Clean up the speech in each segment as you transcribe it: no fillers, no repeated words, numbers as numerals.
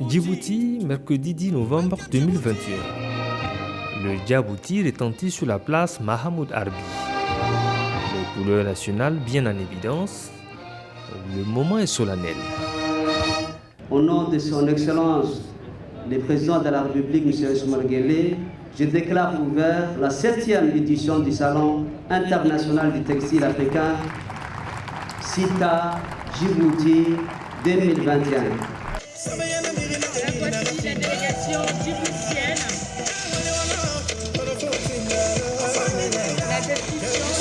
Djibouti, mercredi 10 novembre 2021. Le Djibouti retentit sur la place Mahamoud Arbi. Les couleurs nationales bien en évidence. Le moment est solennel. Au nom de son Excellence, le Président de la République, M. Ousmane Guelleh, je déclare ouvert la 7e édition du Salon international du textile africain, CITA Djibouti 2021. Voici la délégation djiboutienne.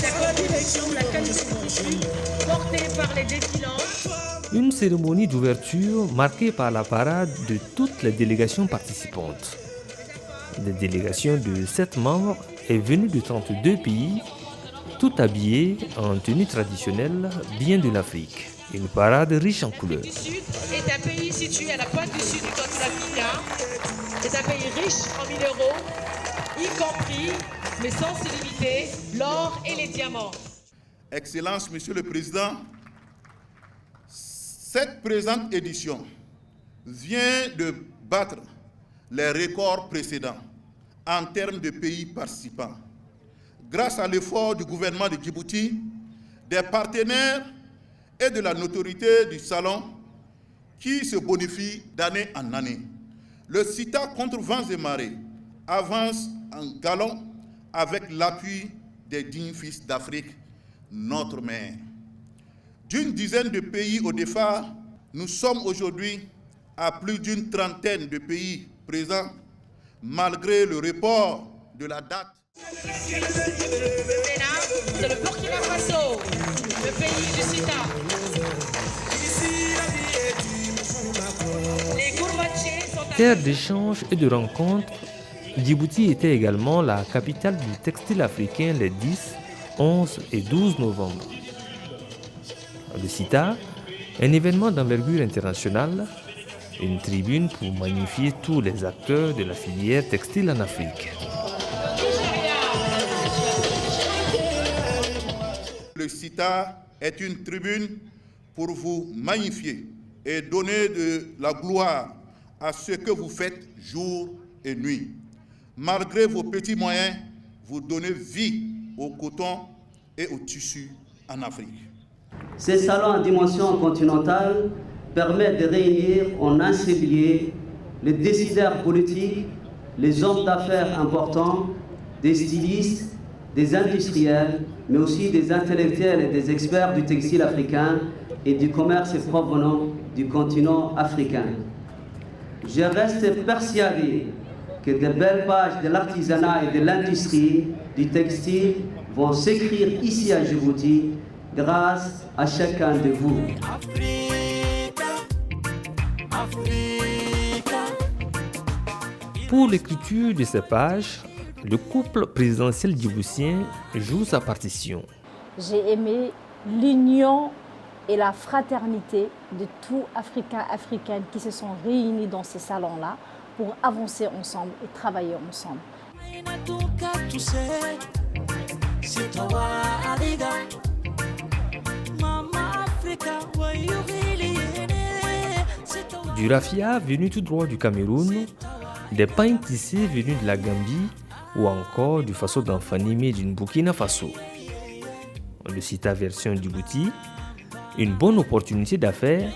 La contribution, la qualité du tissu portée par les défilants. Une cérémonie d'ouverture marquée par la parade de toutes les délégations participantes. La délégation de 7 membres est venue de 32 pays, tout habillés en tenue traditionnelle bien de l'Afrique. Une parade riche en couleurs. Le Sud est un pays situé à la pointe du sud du continent africain. C'est un pays riche en minéraux, y compris, mais sans se limiter, l'or et les diamants. Excellence, Monsieur le Président, cette présente édition vient de battre les records précédents en termes de pays participants. Grâce à l'effort du gouvernement de Djibouti, des partenaires et de la notoriété du Salon qui se bonifie d'année en année. Le CITA contre vents et marées avance en galon avec l'appui des dignes fils d'Afrique, notre mère. D'une dizaine de pays au départ, nous sommes aujourd'hui à plus d'une trentaine de pays présents, malgré le report de la date. C'est le Burkina Faso, le pays du CITA. Les Gourmatiers sont à... Terre d'échange et de rencontres, Djibouti était également la capitale du textile africain les 10, 11 et 12 novembre. Le CITA, un événement d'envergure internationale, une tribune pour magnifier tous les acteurs de la filière textile en Afrique. Le CITA est une tribune pour vous magnifier et donner de la gloire à ce que vous faites jour et nuit. Malgré vos petits moyens, vous donnez vie au coton et au tissu en Afrique. Ce salon en dimension continentale permet de réunir en un seul lieu les décideurs politiques, les hommes d'affaires importants, des stylistes, des industriels, mais aussi des intellectuels et des experts du textile africain et du commerce provenant du continent africain. Je reste persuadé que de belles pages de l'artisanat et de l'industrie du textile vont s'écrire ici à Djibouti grâce à chacun de vous. Pour l'écriture de ces pages, le couple présidentiel djiboutien joue sa partition. J'ai aimé l'union et la fraternité de tous Africains et Africaines qui se sont réunis dans ces salons-là pour avancer ensemble et travailler ensemble. Du raffia venu tout droit du Cameroun, des pains tissés venus de la Gambie ou encore du faso d'Anfanimé d'une Burkina Faso. Le CITA version Djibouti, une bonne opportunité d'affaires,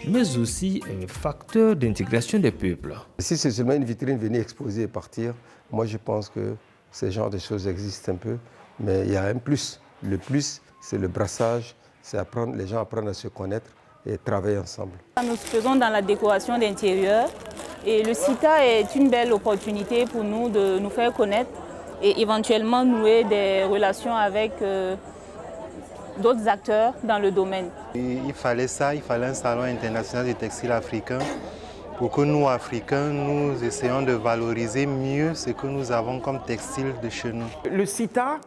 mais aussi un facteur d'intégration des peuples. Si c'est seulement une vitrine, venir exposer et partir, moi je pense que ce genre de choses existent un peu, mais il y a un plus. Le plus, c'est le brassage, c'est apprendre, les gens apprennent à se connaître et travailler ensemble. Nous faisons dans la décoration d'intérieur et le CITA est une belle opportunité pour nous de nous faire connaître et éventuellement nouer des relations avec d'autres acteurs dans le domaine. Il fallait ça, il fallait un salon international du textile africain pour que nous, Africains, nous essayons de valoriser mieux ce que nous avons comme textile de chez nous. Le CITA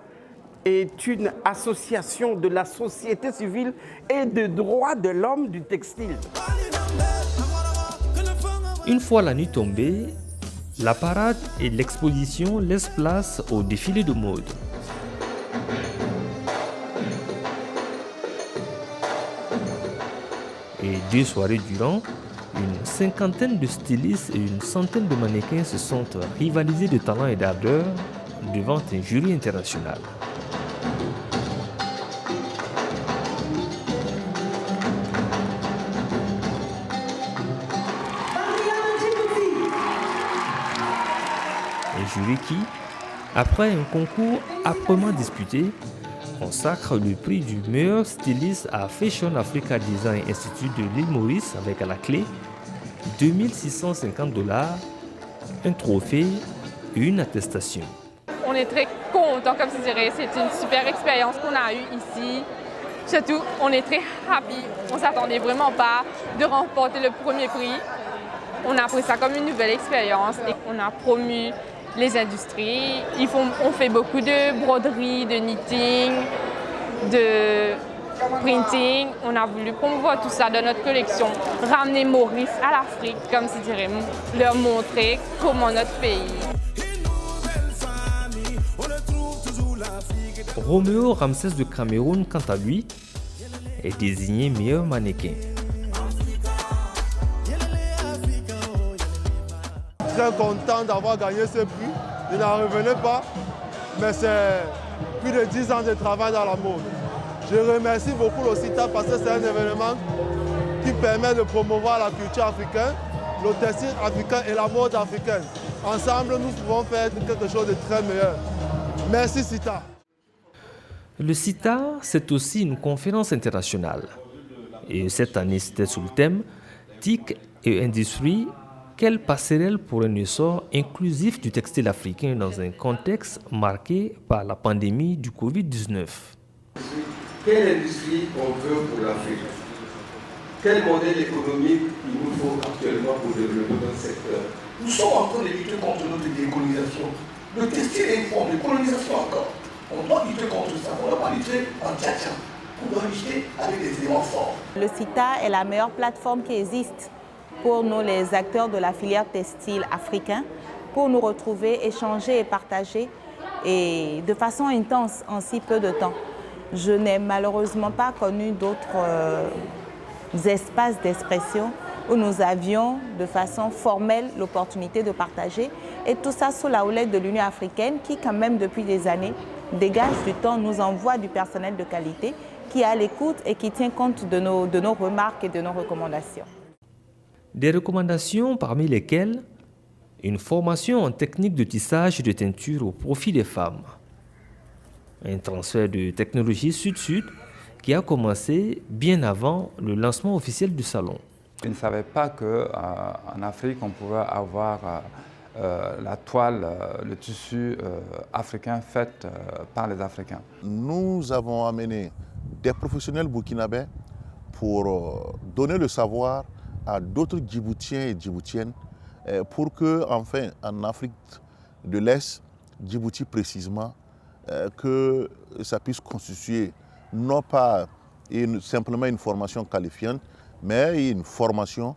est une association de la société civile et de droits de l'homme du textile. Une fois la nuit tombée, la parade et l'exposition laissent place au défilé de mode. Et 2 soirées durant, une cinquantaine de stylistes et une centaine de mannequins se sont rivalisés de talent et d'ardeur devant un jury international. Un jury qui, après un concours âprement disputé, consacre le prix du meilleur styliste à Fashion Africa Design Institute de l'île Maurice avec à la clé 2650 $, un trophée et une attestation. On est très contents, comme je dirais, c'est une super expérience qu'on a eue ici. Surtout, on est très happy. On ne s'attendait vraiment pas de remporter le premier prix. On a pris ça comme une nouvelle expérience et on a promu les industries. On fait beaucoup de broderie, de knitting, de printing. On a voulu promouvoir tout ça dans notre collection, ramener Maurice à l'Afrique, comme je dirais, leur montrer comment notre pays. Roméo Ramsès de Cameroun, quant à lui, est désigné meilleur mannequin. Très content d'avoir gagné ce prix. Je n'en revenais pas, mais c'est plus de 10 ans de travail dans la mode. Je remercie beaucoup le CITA parce que c'est un événement qui permet de promouvoir la culture africaine, le textile africain et la mode africaine. Ensemble, nous pouvons faire quelque chose de très meilleur. Merci CITA. Le CITA, c'est aussi une conférence internationale. Et cette année, c'était sous le thème TIC et industrie. Quelle passerelle pour un essor inclusif du textile africain dans un contexte marqué par la pandémie du Covid-19? Quelle industrie on veut pour l'Afrique? Quel modèle économique il nous faut actuellement pour développer notre secteur? Nous sommes en train de lutter contre notre décolonisation. Le textile est une forme de colonisation encore. On doit lutter contre ça. On ne doit pas lutter en tchatcha. On doit lutter avec des éléments forts. Le CITA est la meilleure plateforme qui existe pour nous, les acteurs de la filière textile africain, pour nous retrouver, échanger et partager et de façon intense en si peu de temps. Je n'ai malheureusement pas connu d'autres espaces d'expression où nous avions de façon formelle l'opportunité de partager et tout ça sous la houlette de l'Union africaine qui quand même depuis des années dégage du temps, nous envoie du personnel de qualité qui est à l'écoute et qui tient compte de nos remarques et de nos recommandations. Des recommandations parmi lesquelles une formation en technique de tissage et de teinture au profit des femmes, un transfert de technologie sud-sud qui a commencé bien avant le lancement officiel du salon. Je ne savais pas qu'en Afrique, on pouvait avoir la toile, le tissu africain fait par les Africains. Nous avons amené des professionnels burkinabés pour donner le savoir à d'autres Djiboutiens et Djiboutiennes pour que, enfin, en Afrique de l'Est, Djibouti précisément, que ça puisse constituer non pas simplement une formation qualifiante, mais une formation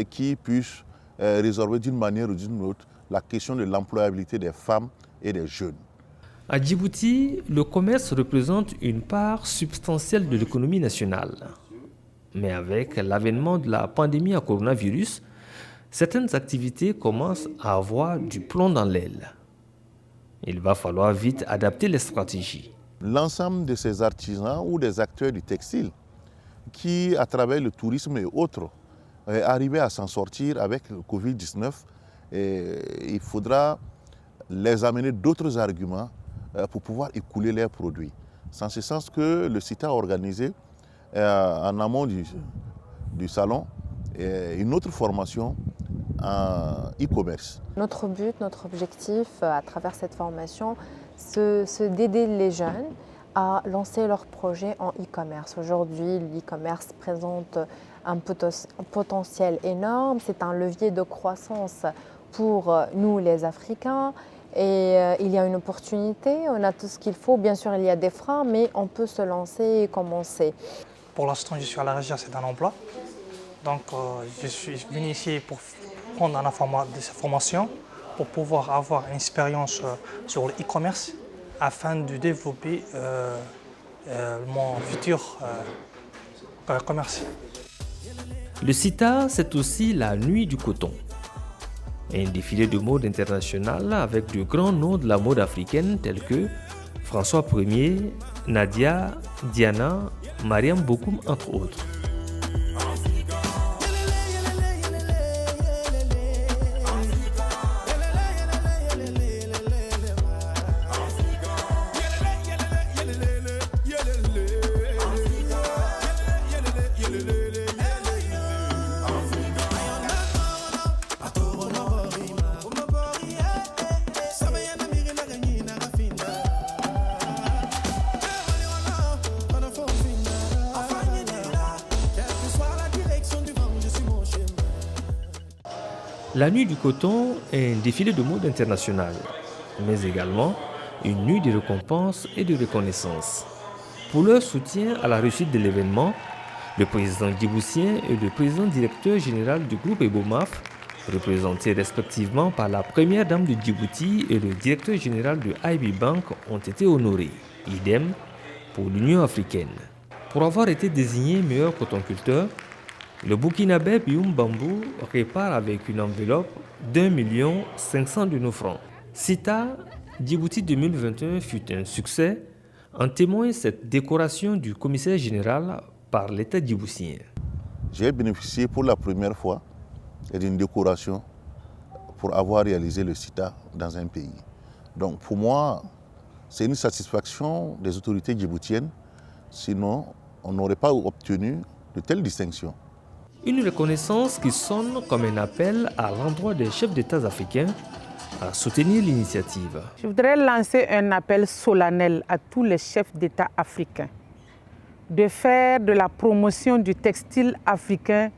qui puisse résolver d'une manière ou d'une autre la question de l'employabilité des femmes et des jeunes. À Djibouti, le commerce représente une part substantielle de l'économie nationale. Mais avec l'avènement de la pandémie à coronavirus, certaines activités commencent à avoir du plomb dans l'aile. Il va falloir vite adapter les stratégies. L'ensemble de ces artisans ou des acteurs du textile qui, à travers le tourisme et autres, arrivaient à s'en sortir avec le Covid-19, il faudra les amener d'autres arguments pour pouvoir écouler leurs produits. C'est en ce sens que le CITA a organisé en amont du salon une autre formation en e-commerce. Notre but, notre objectif à travers cette formation, c'est d'aider les jeunes à lancer leurs projets en e-commerce. Aujourd'hui, l'e-commerce présente un potentiel énorme, c'est un levier de croissance pour nous les Africains et il y a une opportunité, on a tout ce qu'il faut. Bien sûr, il y a des freins, mais on peut se lancer et commencer. Pour l'instant, je suis à la recherche d'un emploi. Donc, je suis venu ici pour prendre cette formation pour pouvoir avoir une expérience sur le e-commerce afin de développer mon futur commerce. Le CITA, c'est aussi la nuit du coton. Un défilé de mode international avec de grands noms de la mode africaine tels que François Ier, Nadia, Diana, Mariam Bokoum entre autres. La nuit du coton est un défilé de mode international, mais également une nuit de récompense et de reconnaissance. Pour leur soutien à la réussite de l'événement, le président djiboutien et le président directeur général du groupe Ebomaf, représentés respectivement par la première dame de Djibouti et le directeur général de IB Bank, ont été honorés. Idem pour l'Union africaine. Pour avoir été désigné meilleur cotonculteur, le Burkinabé Bioum Bambou repart avec une enveloppe d'1 500 000 de nos francs. CITA Djibouti 2021 fut un succès, en témoigne cette décoration du commissaire général par l'État djiboutien. J'ai bénéficié pour la première fois d'une décoration pour avoir réalisé le CITA dans un pays. Donc pour moi, c'est une satisfaction des autorités djiboutiennes, sinon on n'aurait pas obtenu de telles distinctions. Une reconnaissance qui sonne comme un appel à l'endroit des chefs d'État africains à soutenir l'initiative. Je voudrais lancer un appel solennel à tous les chefs d'État africains de faire de la promotion du textile africain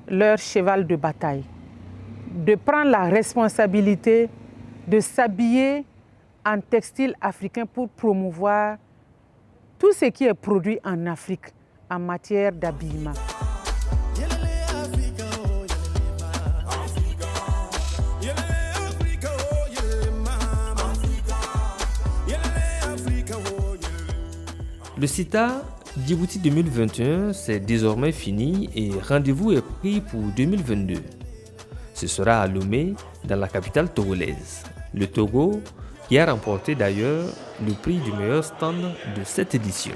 leur cheval de bataille, de prendre la responsabilité de s'habiller en textile africain pour promouvoir tout ce qui est produit en Afrique en matière d'habillement. Le CITA Djibouti 2021, c'est désormais fini et rendez-vous est pris pour 2022. Ce sera à Lomé, dans la capitale togolaise. Le Togo, qui a remporté d'ailleurs le prix du meilleur stand de cette édition.